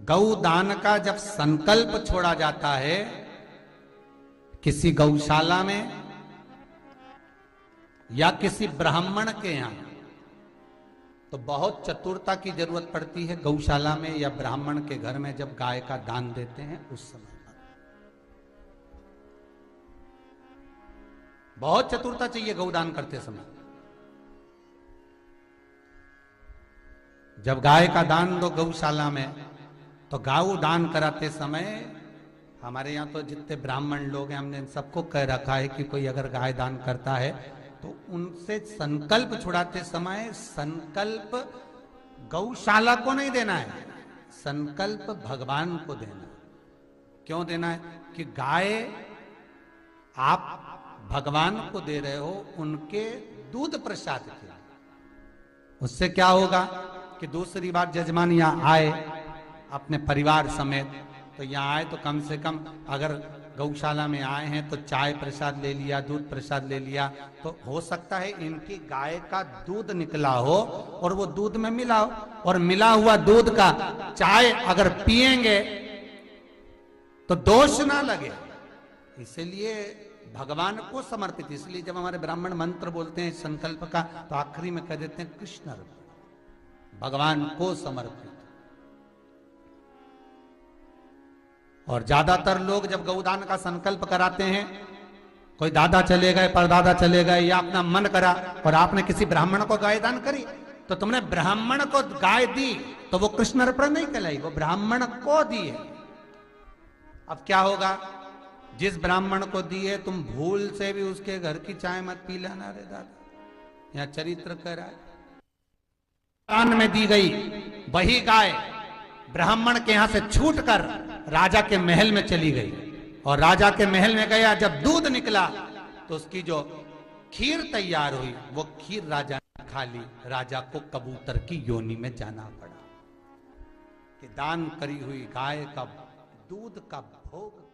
गौ दान का जब संकल्प छोड़ा जाता है किसी गौशाला में या किसी ब्राह्मण के यहां, तो बहुत चतुरता की जरूरत पड़ती है। गौशाला में या ब्राह्मण के घर में जब गाय का दान देते हैं उस समय बहुत चतुरता चाहिए गौदान करते समय। जब गाय का दान दो गौशाला में, तो गौ दान कराते समय हमारे यहाँ तो जितने ब्राह्मण लोग हैं हमने सबको कह रखा है कि कोई अगर गाय दान करता है तो उनसे संकल्प छुड़ाते समय संकल्प गौशाला को नहीं देना है, संकल्प भगवान को देना है। क्यों देना है? कि गाय आप भगवान को दे रहे हो उनके दूध प्रसाद के। उससे क्या होगा कि दूसरी बार जजमान यहाँ आए अपने परिवार समेत, तो यहाँ आए तो कम से कम अगर गौशाला में आए हैं तो चाय प्रसाद ले लिया, दूध प्रसाद ले लिया, तो हो सकता है इनकी गाय का दूध निकला हो और वो दूध में मिला हो, और मिला हुआ दूध का चाय अगर पिएंगे तो दोष ना लगे, इसलिए भगवान को समर्पित। इसलिए जब हमारे ब्राह्मण मंत्र बोलते हैं संकल्प का, तो आखिरी में कह देते हैं कृष्ण भगवान को समर्पित। और ज्यादातर लोग जब गौदान का संकल्प कराते हैं, कोई दादा चले गए, परदादा चले गए, या अपना मन करा और आपने किसी ब्राह्मण को गाय दान करी, तो तुमने ब्राह्मण को गाय दी तो वो कृष्ण अर्पण नहीं कहलाई, वो ब्राह्मण को दी है। अब क्या होगा, जिस ब्राह्मण को दी है तुम भूल से भी उसके घर की चाय मत पी लेना रे दादा। यहाँ चरित्र कह रहा है दान में दी गई वही गाय ब्राह्मण के यहां से छूटकर राजा के महल में चली गई, और राजा के महल में गया, जब दूध निकला तो उसकी जो खीर तैयार हुई वो खीर राजा ने खा ली। राजा को कबूतर की योनि में जाना पड़ा कि दान करी हुई गाय का दूध का भोग